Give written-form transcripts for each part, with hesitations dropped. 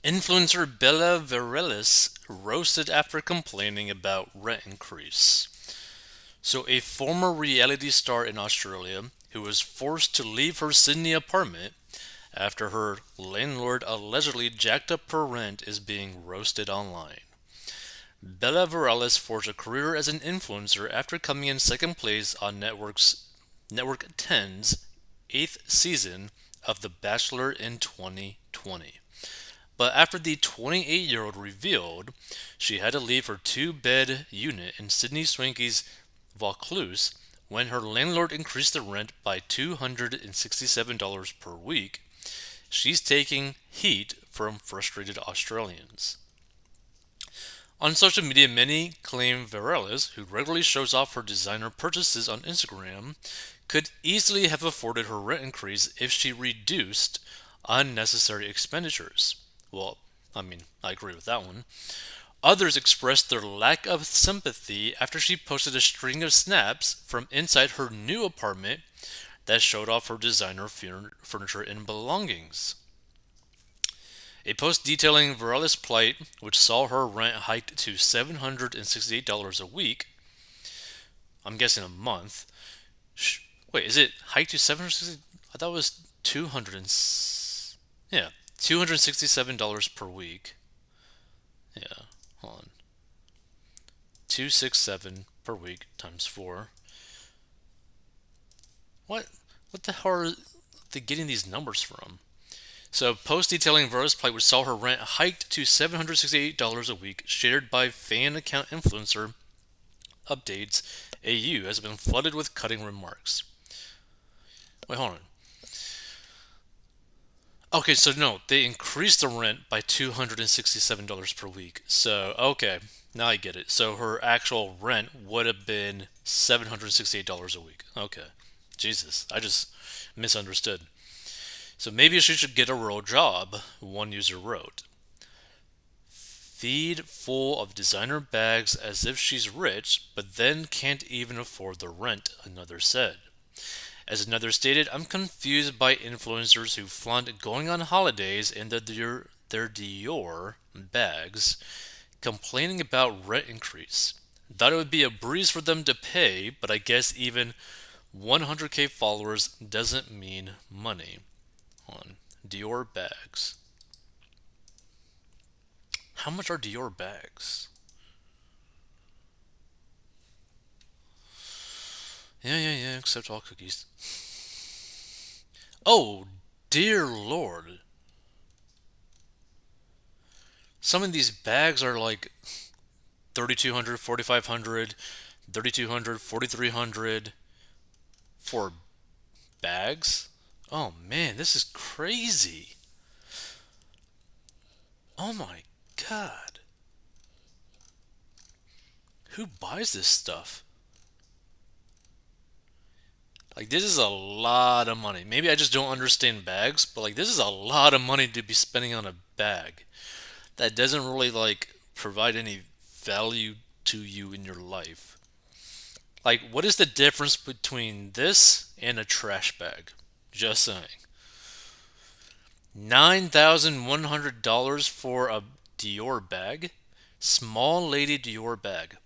Influencer Bella Varelis roasted after complaining about rent increase. So, a former reality star in Australia who was forced to leave her Sydney apartment after her landlord allegedly jacked up her rent is being roasted online. Bella Varelis forged a career as an influencer after coming in second place on Network 10's eighth season of The Bachelor in 2020. But after the 28-year-old revealed she had to leave her two-bed unit in Sydney Swanky's Vaucluse when her landlord increased the rent by $267 per week, she's taking heat from frustrated Australians. On social media, many claim Varelis, who regularly shows off her designer purchases on Instagram, could easily have afforded her rent increase if she reduced unnecessary expenditures. Well, I agree with that one. Others expressed their lack of sympathy after she posted a string of snaps from inside her new apartment that showed off her designer furniture and belongings. A post detailing Varela's plight, which saw her rent hiked to $768 a week, I'm guessing a month. Wait, is it hiked to 760? I thought it was 200 yeah, $267 per week. Yeah, hold on. 267 per week times 4. What what the hell are they getting these numbers from? So, post detailing Vera's plight, which saw her rent hiked to $768 a week, shared by fan account influencer Updates AU, has been flooded with cutting remarks. Wait, hold on. Okay, so no, they increased the rent by $267 per week. So, okay, now I get it. So her actual rent would have been $768 a week. Okay. Jesus, I just misunderstood. So maybe she should get a real job, one user wrote. Feed full of designer bags as if she's rich, but then can't even afford the rent, another said. As another stated, I'm confused by influencers who flaunt going on holidays in their Dior bags, complaining about rent increase. Thought it would be a breeze for them to pay, but I guess even 100k followers doesn't mean money. On Dior bags. How much are Dior bags? Yeah, accept all cookies. Oh, dear lord. Some of these bags are like 3,200, 4,500, 3,200, 4,300 for bags? Oh man, this is crazy. Oh my god. Who buys this stuff? Like, this is a lot of money. Maybe I just don't understand bags, but like, this is a lot of money to be spending on a bag that doesn't really like provide any value to you in your life. Like, what is the difference between this and a trash bag? Just saying. $9,100 for a Dior bag? Small lady Dior bag.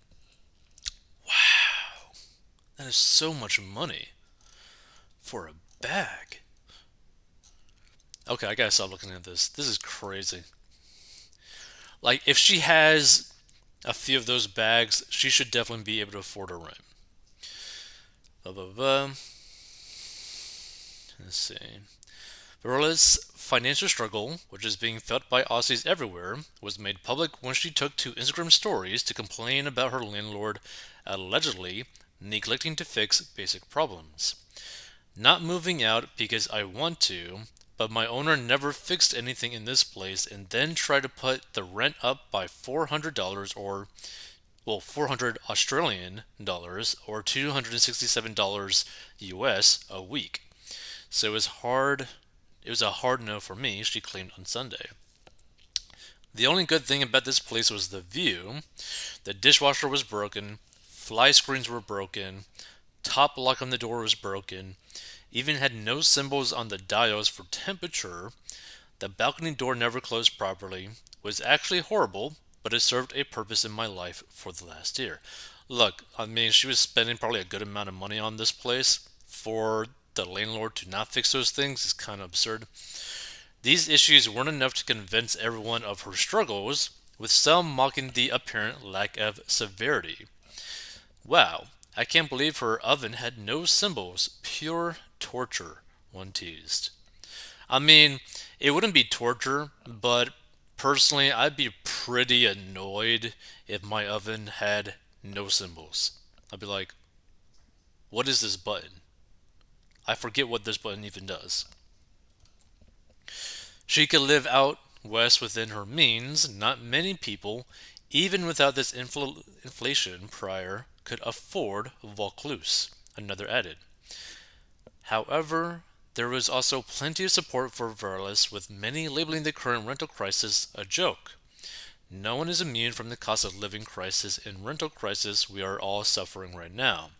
Wow, that is so much money for a bag. Okay, I gotta stop looking at this. This is crazy. Like, if she has a few of those bags, she should definitely be able to afford a rent. Blah, blah, blah. Let's see. Varela's financial struggle, which is being felt by Aussies everywhere, was made public when she took to Instagram stories to complain about her landlord allegedly neglecting to fix basic problems. Not moving out because I want to, but my owner never fixed anything in this place and then tried to put the rent up by $400 or 400 Australian dollars or $267 US a week. So it was a hard no for me, she claimed on Sunday. The only good thing about this place was the view. The dishwasher was broken, fly screens were broken, top lock on the door was broken, even had no symbols on the dials for temperature. The balcony door never closed properly, was actually horrible, but it served a purpose in my life for the last year. Look, I mean, she was spending probably a good amount of money on this place. For the landlord to not fix those things is kind of absurd. These issues weren't enough to convince everyone of her struggles, with some mocking the apparent lack of severity. Wow, I can't believe her oven had no symbols. Pure torture, one teased. I mean, it wouldn't be torture, but personally, I'd be pretty annoyed if my oven had no symbols. I'd be like, what is this button? I forget what this button even does. She could live out west within her means. Not many people, even without this inflation prior, could afford Vaucluse, another added. However, there was also plenty of support for Verlis, with many labeling the current rental crisis a joke. No one is immune from the cost of living crisis and rental crisis we are all suffering right now.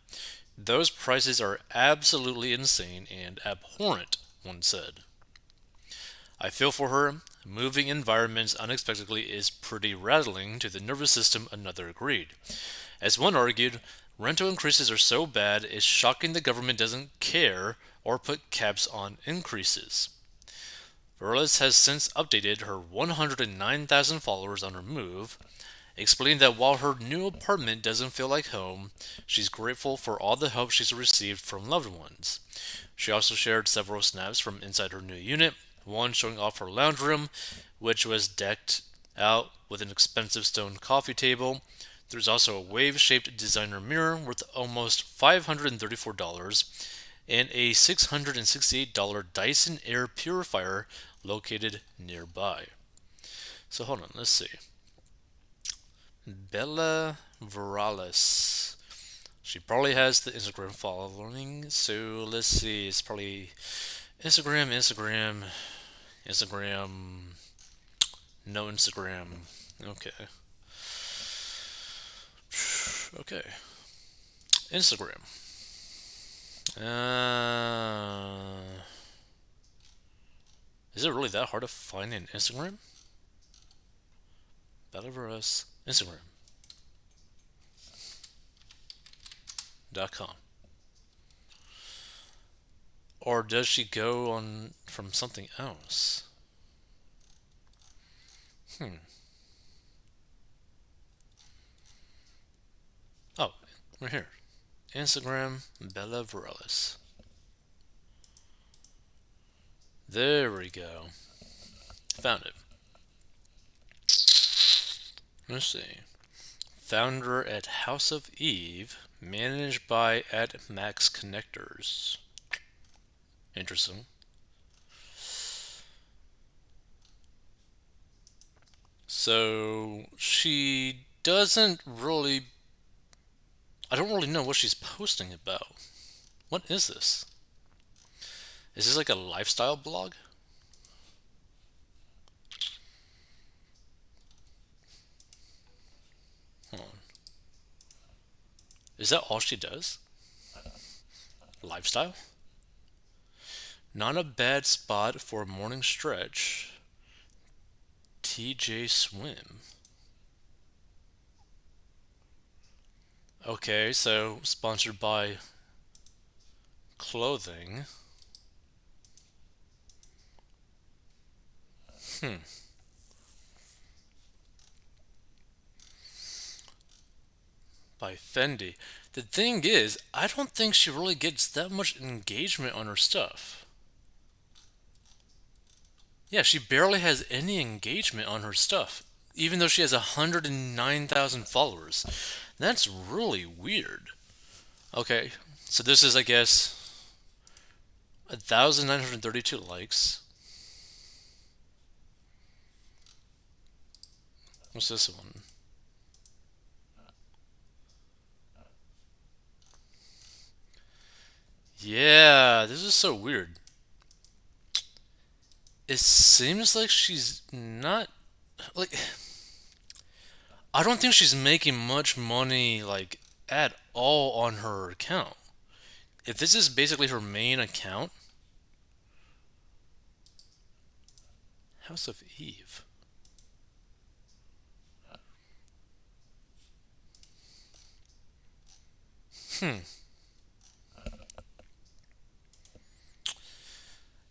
Those prices are absolutely insane and abhorrent, one said. I feel for her. Moving environments unexpectedly is pretty rattling to the nervous system, another agreed. As one argued, rental increases are so bad it's shocking the government doesn't care or put caps on increases. Verlis has since updated her 109,000 followers on her move, explaining that while her new apartment doesn't feel like home, she's grateful for all the help she's received from loved ones. She also shared several snaps from inside her new unit, one showing off her lounge room, which was decked out with an expensive stone coffee table. There's also a wave-shaped designer mirror worth almost $534 and a $668 Dyson air purifier located nearby. So hold on, let's see. Bella Viralis. She probably has the Instagram following, so let's see. It's probably Instagram, no Instagram. Okay. Okay. Instagram. Is it really that hard to find an Instagram? Battleverse Instagram.com. Or does she go on from something else? Oh, right here. Instagram Bella Viralis. There we go. Found it. Let's see. Founder at House of Eve, managed by at Max Connectors. Interesting. So she doesn't really. I don't really know what she's posting about. What is this? Is this like a lifestyle blog? Hold on. Is that all she does? Lifestyle? Not a bad spot for a morning stretch. TJ Swim. Okay, so sponsored by clothing. Hmm. By Fendi. The thing is, I don't think she really gets that much engagement on her stuff. Yeah, she barely has any engagement on her stuff, even though she has 109,000 followers. That's really weird. Okay, so this is, I guess, 1,932 likes. What's this one? Yeah, this is so weird. It seems like she's not like I don't think she's making much money like at all on her account. If this is basically her main account, House of Eve. Hmm.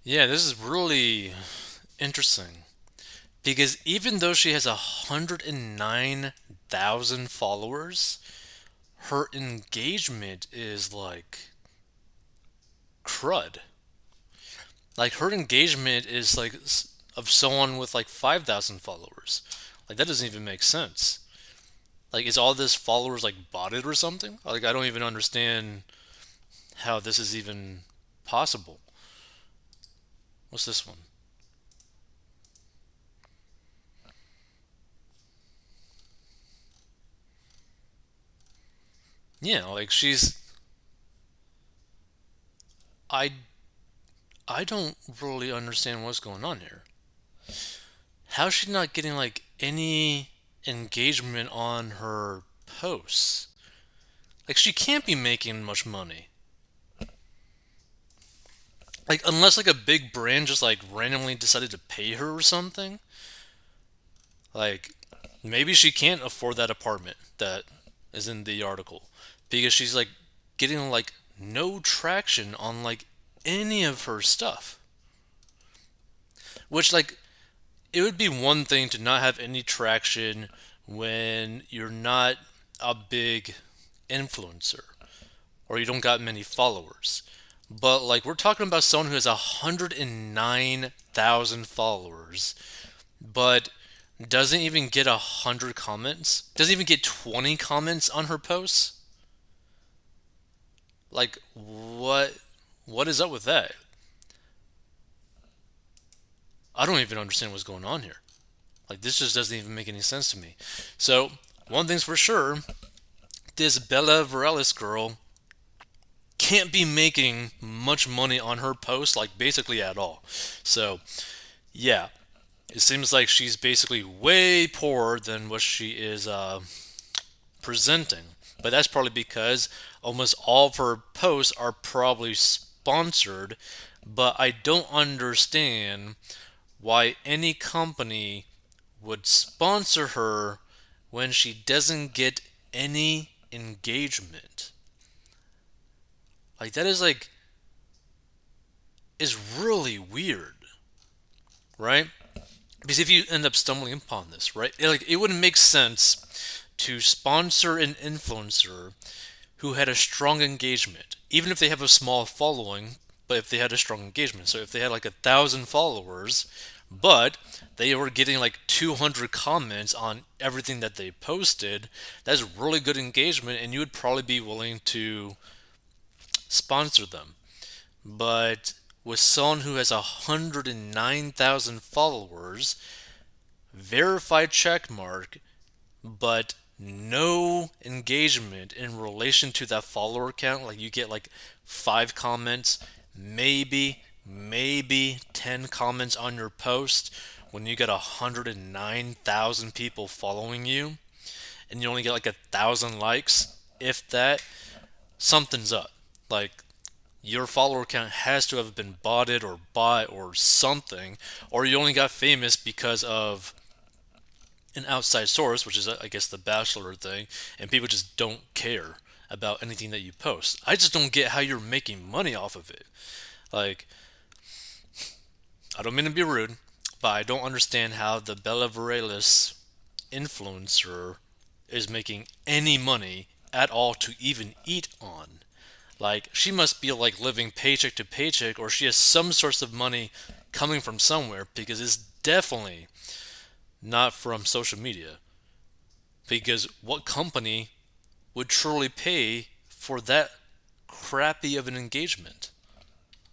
Yeah, this is really interesting because even though she has 109,000 followers, her engagement is like crud. Like her engagement is like of someone with like 5,000 followers. Like that doesn't even make sense. Like is all this followers like botted or something? Like I don't even understand how this is even possible. What's this one? Yeah, like she's I I don't really understand what's going on here. How's she not getting like any engagement on her posts? Like she can't be making much money. Like unless like a big brand just like randomly decided to pay her or something. Like maybe she can't afford that apartment that is in the article because she's like getting like no traction on like any of her stuff. Which like it would be one thing to not have any traction when you're not a big influencer or you don't got many followers. But like we're talking about someone who has 109,000 followers, but doesn't even get 100 comments, doesn't even get 20 comments on her posts. Like what is up with that? I don't even understand what's going on here. Like this just doesn't even make any sense to me. So one thing's for sure, this Bella Varellis girl can't be making much money on her post, like basically at all. So yeah, it seems like she's basically way poorer than what she is presenting. But that's probably because almost all of her posts are probably sponsored. But I don't understand why any company would sponsor her when she doesn't get any engagement. Like that is really weird, right? Because if you end up stumbling upon this, right, it wouldn't make sense to sponsor an influencer who had a strong engagement, even if they have a small following, but if they had a strong engagement. So if they had like 1,000 followers, but they were getting like 200 comments on everything that they posted, that's really good engagement, and you would probably be willing to sponsor them. But with someone who has 109,000 followers, verified check mark, but no engagement in relation to that follower count. Like you get like 5 comments, maybe 10 comments on your post when you get 109,000 people following you and you only get like 1,000 likes, if that, something's up. Like your follower count has to have been botted or bought or something, or you only got famous because of an outside source, which is, I guess, the Bachelor thing, and people just don't care about anything that you post. I just don't get how you're making money off of it. Like, I don't mean to be rude, but I don't understand how the Bella Varela influencer is making any money at all to even eat on. Like, she must be like living paycheck to paycheck, or she has some source of money coming from somewhere because it's definitely not from social media. Because what company would truly pay for that crappy of an engagement?